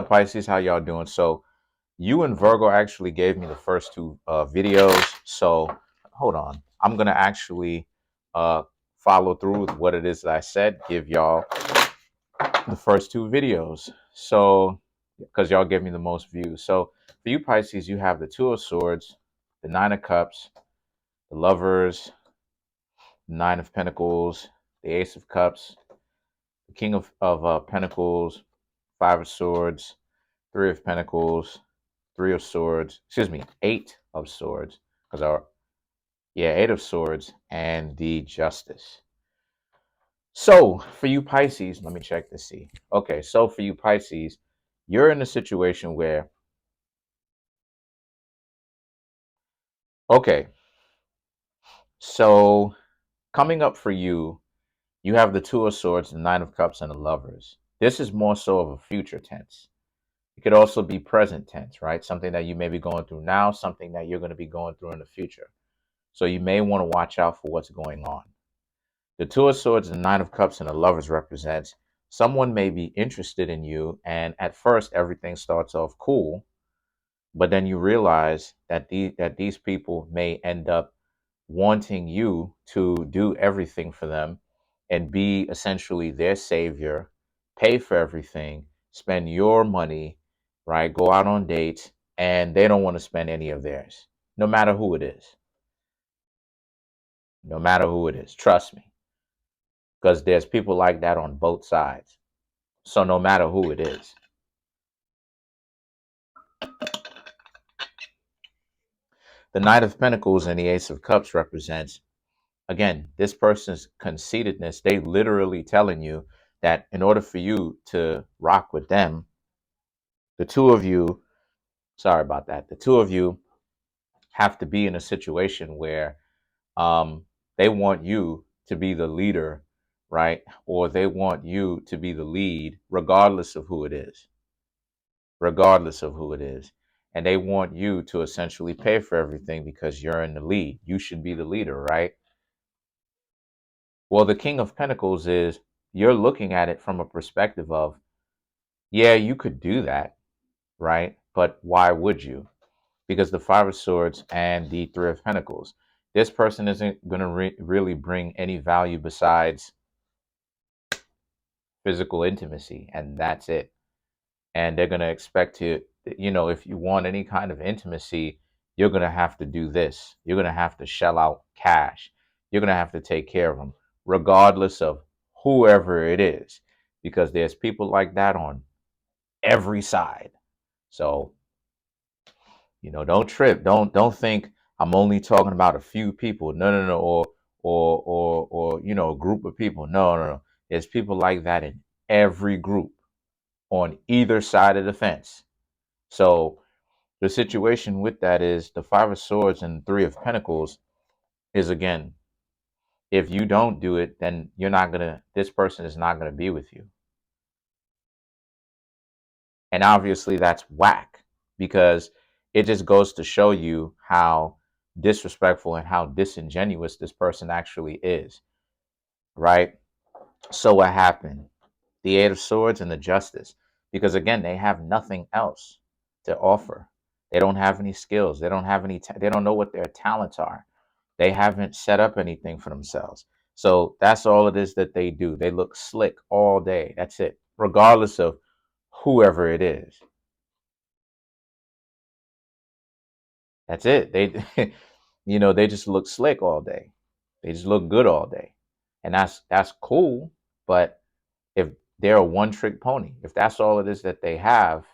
Pisces, how y'all doing? So you and Virgo actually gave me the first two videos. So hold on, I'm gonna actually uh, follow through with what it is that I said. Give y'all the first two videos. So because y'all gave me the most views. So for you Pisces, you have the Two of Swords, the Nine of Cups, the Lovers, the Nine of Pentacles, the Ace of Cups, the King of Pentacles, Five of Swords, Three of Pentacles, Three of Swords, excuse me, Eight of Swords, because Eight of Swords, and the Justice. So for you Pisces, let me check to see. Okay, so for you Pisces, you're in a situation where, okay, so coming up for you, you have the Two of Swords, the Nine of Cups, and the Lovers. This is more so of a future tense. It could also be present tense, right? Something that you may be going through now, something that you're going to be going through in the future. So you may want to watch out for what's going on. The Two of Swords, the Nine of Cups, and the Lovers represents someone may be interested in you, and at first everything starts off cool, but then you realize that these people may end up wanting you to do everything for them and be essentially their savior, pay for everything, spend your money, right? Go out on dates, and they don't want to spend any of theirs, no matter who it is. No matter who it is, trust me, because there's people like that on both sides. So no matter who it is. The Knight of Pentacles and the Ace of Cups represents, again, this person's conceitedness. They literally telling you that in order for you to rock with them, the two of you, sorry about that, the two of you have to be in a situation where they want you to be the leader, right? Or they want you to be the lead, regardless of who it is. Regardless of who it is. And they want you to essentially pay for everything because you're in the lead. You should be the leader, right? Well, the King of Pentacles is, you're looking at it from a perspective of, yeah, you could do that, right? But why would you? Because the Five of Swords and the Three of Pentacles, this person isn't going to really bring any value besides physical intimacy, and that's it. And they're going to expect to, if you want any kind of intimacy, you're going to have to do this. You're going to have to shell out cash. You're going to have to take care of them, regardless of whoever it is, because there's people like that on every side. So, don't trip. Don't think I'm only talking about a few people. No. Or a group of people. No. There's people like that in every group on either side of the fence. So the situation with that is the Five of Swords and Three of Pentacles is, again, if you don't do it, then this person is not gonna be with you. And obviously that's whack, because it just goes to show you how disrespectful and how disingenuous this person actually is, right? So what happened? The Eight of Swords and the Justice, because again, they have nothing else to offer. They don't have any skills. They don't have any. They don't know what their talents are. They haven't set up anything for themselves. So that's all it is that they do. They look slick all day. That's it, regardless of whoever it is. That's it. They, they just look slick all day. They just look good all day, and that's cool. But if they're a one-trick pony, if that's all it is that they have,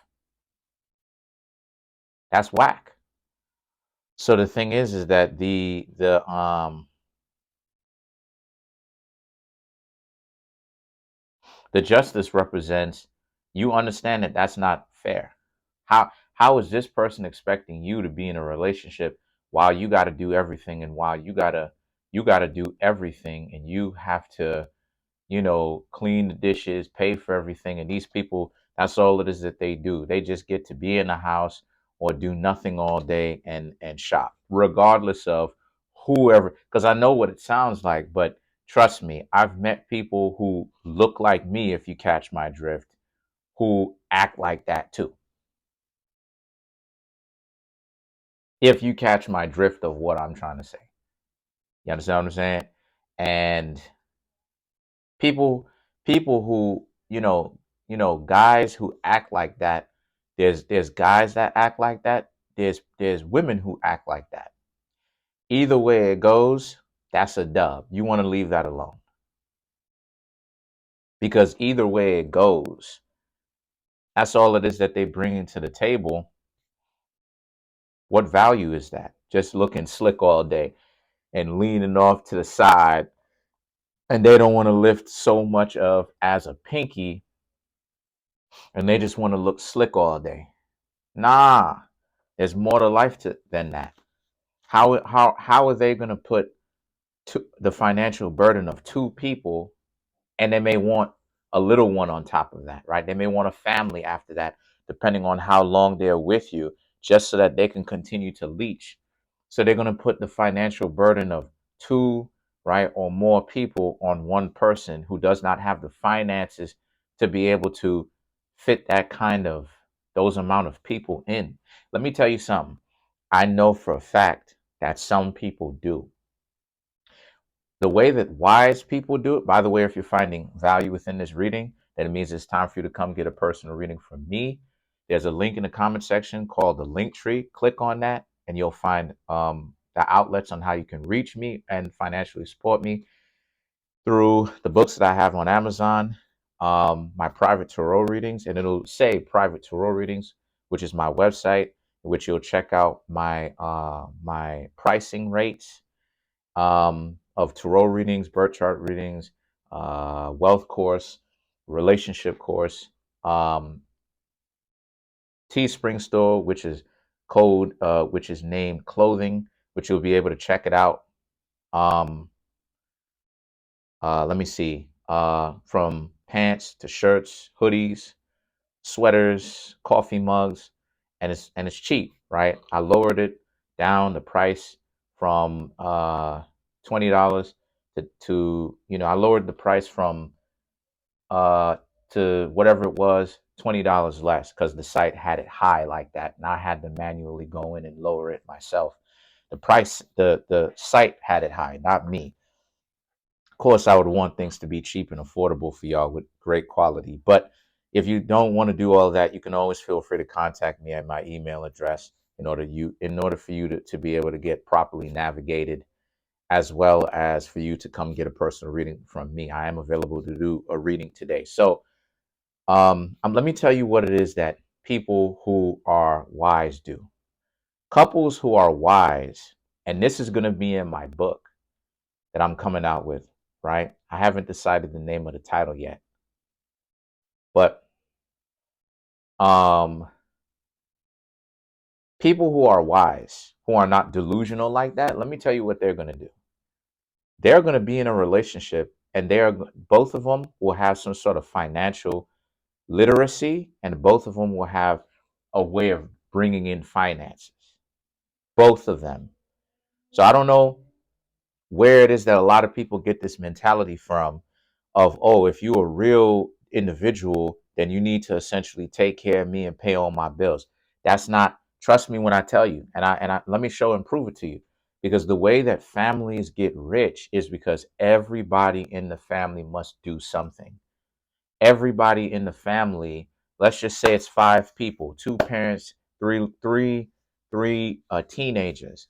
that's whack. So the thing is that the Justice represents, you understand that that's not fair. How is this person expecting you to be in a relationship while you got to do everything, and while you got to do everything, and you have to, clean the dishes, pay for everything, and these people, that's all it is that they do. They just get to be in the house or do nothing all day and shop, regardless of whoever. Because I know what it sounds like, but trust me, I've met people who look like me, if you catch my drift, who act like that too. If you catch my drift of what I'm trying to say. You understand what I'm saying? And people people who, guys who act like that, there's guys that act like that, there's women who act like that. Either way it goes, that's a dub. You want to leave that alone. Because either way it goes, that's all it is that they bring into the table. What value is that? Just looking slick all day and leaning off to the side, and they don't want to lift so much of as a pinky, and they just want to look slick all day. Nah, there's more to life than that. How are they going to put the financial burden of two people, and they may want a little one on top of that, right? They may want a family after that, depending on how long they're with you, just so that they can continue to leech. So they're going to put the financial burden of two, right, or more people on one person who does not have the finances to be able to fit those amount of people in. Let me tell you something. I know for a fact that some people do. The way that wise people do it, by the way, if you're finding value within this reading, then it means it's time for you to come get a personal reading from me. There's a link in the comment section called the link tree. Click on that and you'll find the outlets on how you can reach me and financially support me through the books that I have on Amazon, my private tarot readings, and it'll say private tarot readings, which is my website, which you'll check out my pricing rates of tarot readings, birth chart readings, wealth course, relationship course, Teespring store, which is which is named clothing, which you'll be able to check it out. Um, Let me see, from pants to shirts, hoodies, sweaters, coffee mugs, and it's cheap, right? I lowered it down the price from $20 to I lowered the price from uh to whatever it was, $20 less, because the site had it high like that, and I had to manually go in and lower it myself. The site had it high, not me. Of course, I would want things to be cheap and affordable for y'all with great quality. But if you don't want to do all that, you can always feel free to contact me at my email address in order for you to be able to get properly navigated, as well as for you to come get a personal reading from me. I am available to do a reading today. So let me tell you what it is that people who are wise do. Couples who are wise, and this is going to be in my book that I'm coming out with, right? I haven't decided the name of the title yet. But um people who are wise, who are not delusional like that, let me tell you what they're going to do. They're going to be in a relationship, and both of them will have some sort of financial literacy, and both of them will have a way of bringing in finances. Both of them. So I don't know where it is that a lot of people get this mentality from of, oh, if you're a real individual, then you need to essentially take care of me and pay all my bills. That's not, trust me when I tell you, and I let me show and prove it to you. Because the way that families get rich is because everybody in the family must do something. Everybody in the family, let's just say it's five people, two parents, three teenagers.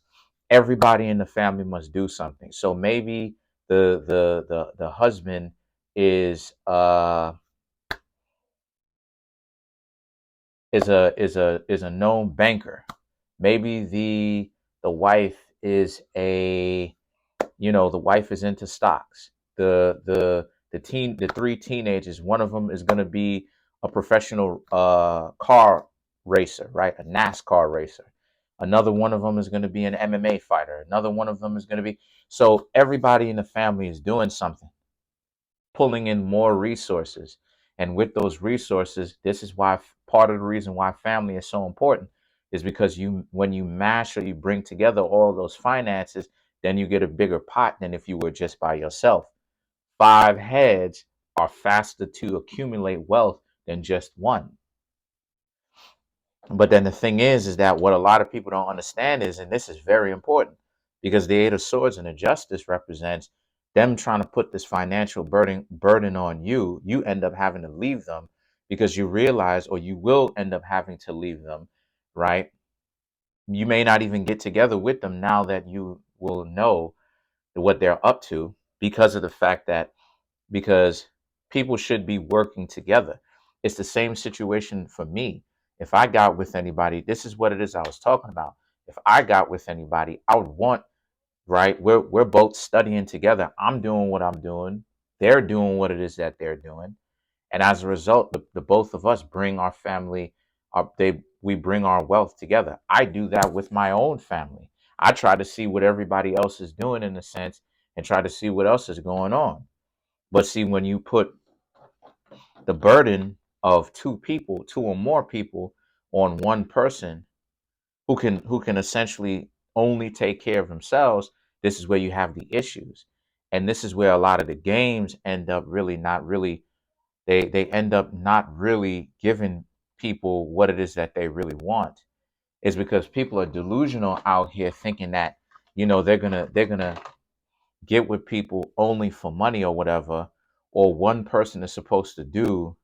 Everybody in the family must do something. So maybe the husband is a known banker. Maybe the wife is the wife is into stocks. The three teenagers, one of them is going to be a professional car racer, right? A NASCAR racer. Another one of them is going to be an MMA fighter. Another one of them is going to be, so everybody in the family is doing something, pulling in more resources. And with those resources, this is why part of the reason why family is so important is because when you mash or you bring together all those finances, then you get a bigger pot than if you were just by yourself. Five heads are faster to accumulate wealth than just one. But then the thing is that what a lot of people don't understand is, and this is very important, because the Eight of Swords and the Justice represents them trying to put this financial burden on you. You end up having to leave them because you realize, or you will end up having to leave them, right? You may not even get together with them now that you will know what they're up to, because of the fact that, because people should be working together. It's the same situation for me. If I got with anybody, this is what it is I was talking about. If I got with anybody, I would want, right? We're both studying together. I'm doing what I'm doing. They're doing what it is that they're doing. And as a result, the both of us bring our family up. We bring our wealth together. I do that with my own family. I try to see what everybody else is doing, in a sense, and try to see what else is going on. But see, when you put the burden of two people, two or more people, on one person who can essentially only take care of themselves, this is where you have the issues. And this is where a lot of the games end up really not really, they end up not really giving people what it is that they really want. Is because people are delusional out here, thinking that, they're gonna get with people only for money or whatever, or one person is supposed to do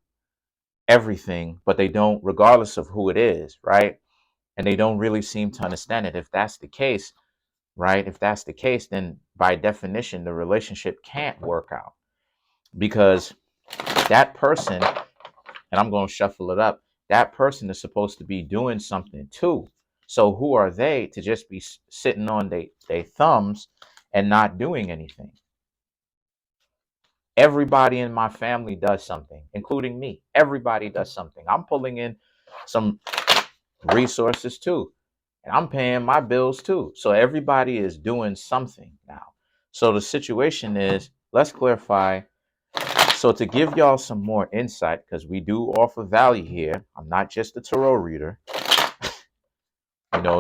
everything, but they don't, regardless of who it is, right? And they don't really seem to understand it. If that's the case, right? If that's the case, then by definition, the relationship can't work out, because that person, and I'm going to shuffle it up, that person is supposed to be doing something too. So who are they to just be sitting on they thumbs and not doing anything? Everybody in my family does something, including me. Everybody does something. I'm pulling in some resources too, and I'm paying my bills too. So everybody is doing something now. So the situation is, let's clarify. So to give y'all some more insight, because we do offer value here, I'm not just a tarot reader,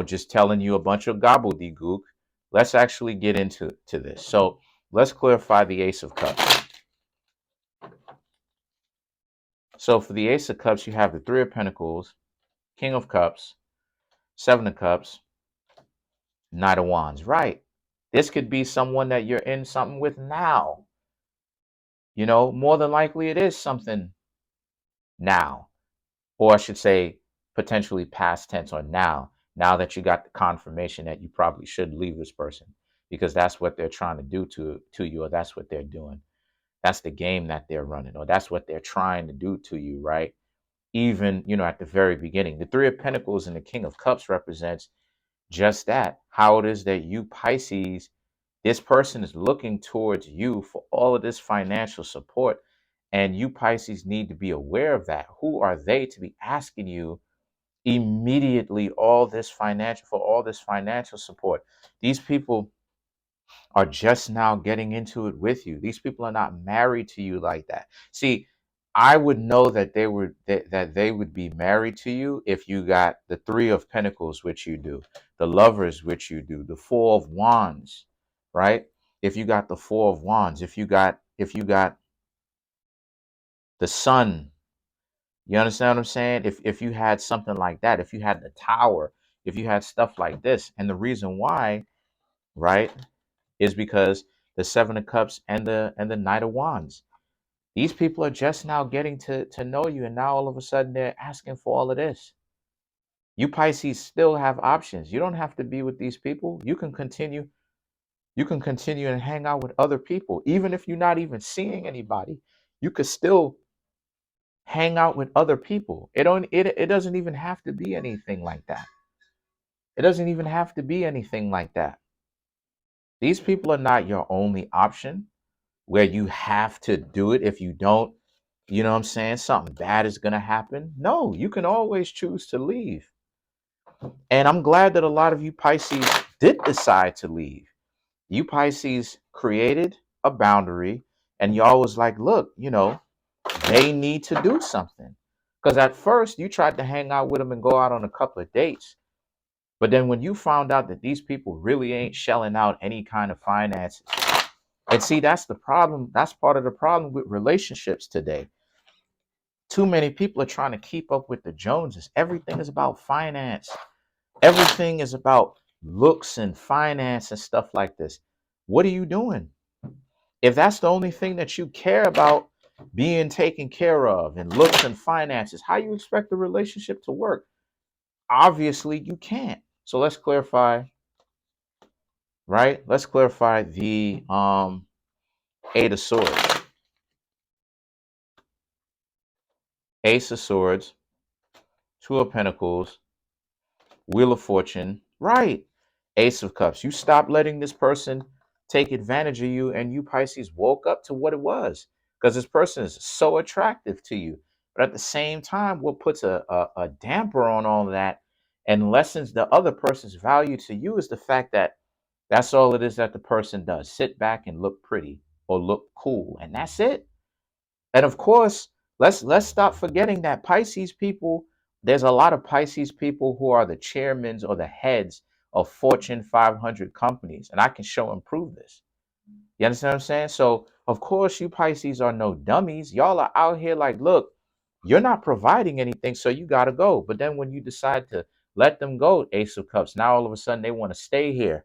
just telling you a bunch of gobbledygook. Let's actually get into this. So let's clarify the Ace of Cups. So for the Ace of Cups, you have the Three of Pentacles, King of Cups, Seven of Cups, Knight of Wands. Right. This could be someone that you're in something with now. More than likely it is something now. Or I should say, potentially past tense, or now that you got the confirmation that you probably should leave this person, because that's what they're trying to do to you, or that's what they're doing. That's the game that they're running, or that's what they're trying to do to you, right? Even, at the very beginning, the Three of Pentacles and the King of Cups represents just that, how it is that you, Pisces, this person is looking towards you for all of this financial support. And you, Pisces, need to be aware of that. Who are they to be asking you immediately all this financial support? These people are just now getting into it with you. These people are not married to you like that. See, I would know that they would be married to you if you got the Three of Pentacles, which you do, the Lovers, which you do, the Four of Wands, right? If you got the Four of Wands, if you got the Sun, you understand what I'm saying? If you had something like that, if you had the Tower, if you had stuff like this, and the reason why, right, is because the Seven of Cups and the Knight of Wands. These people are just now getting to know you, and now all of a sudden they're asking for all of this. You, Pisces, still have options. You don't have to be with these people. You can continue. You can continue and hang out with other people, even if you're not even seeing anybody. You could still hang out with other people. It doesn't even have to be anything like that. It doesn't even have to be anything like that. These people are not your only option, where you have to do it. If you don't, you know what I'm saying, something bad is going to happen. No, you can always choose to leave. And I'm glad that a lot of you, Pisces, did decide to leave. You, Pisces, created a boundary, and y'all was like, look, they need to do something. Because at first you tried to hang out with them and go out on a couple of dates. But then when you found out that these people really ain't shelling out any kind of finances, and see, that's the problem. That's part of the problem with relationships today. Too many people are trying to keep up with the Joneses. Everything is about finance. Everything is about looks and finance and stuff like this. What are you doing? If that's the only thing that you care about being taken care of and looks and finances, how you expect the relationship to work? Obviously, you can't. So let's clarify, right? Let's clarify the Eight of Swords, Ace of Swords, Two of Pentacles, Wheel of Fortune, right? Ace of Cups. You stop letting this person take advantage of you, and you Pisces woke up to what it was, because this person is so attractive to you. But at the same time, what puts a damper on all of that and lessens the other person's value to you is the fact that that's all it is that the person does. Sit back and look pretty or look cool, and that's it. And of course, let's stop forgetting that Pisces people, there's a lot of Pisces people who are the chairmen or the heads of Fortune 500 companies. And I can show and prove this. You understand what I'm saying? So, of course, you Pisces are no dummies. Y'all are out here like, look, you're not providing anything, so you got to go. But then when you decide to let them go, Ace of Cups, now all of a sudden they want to stay here.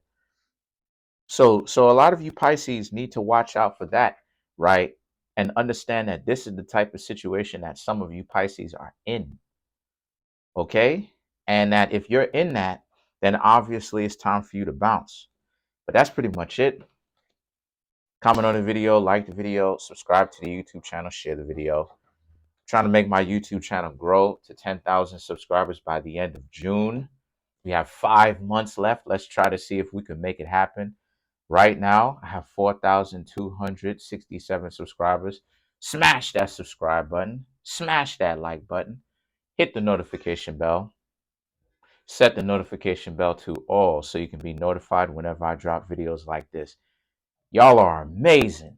So a lot of you Pisces need to watch out for that, right? And understand that this is the type of situation that some of you Pisces are in, okay? And that if you're in that, then obviously it's time for you to bounce. But that's pretty much it. Comment on the video, like the video, subscribe to the YouTube channel, share the video. I'm trying to make my YouTube channel grow to 10,000 subscribers by the end of June. We have 5 months left. Let's try to see if we can make it happen. Right now, I have 4,267 subscribers. Smash that subscribe button. Smash that like button. Hit the notification bell. Set the notification bell to all so you can be notified whenever I drop videos like this. Y'all are amazing.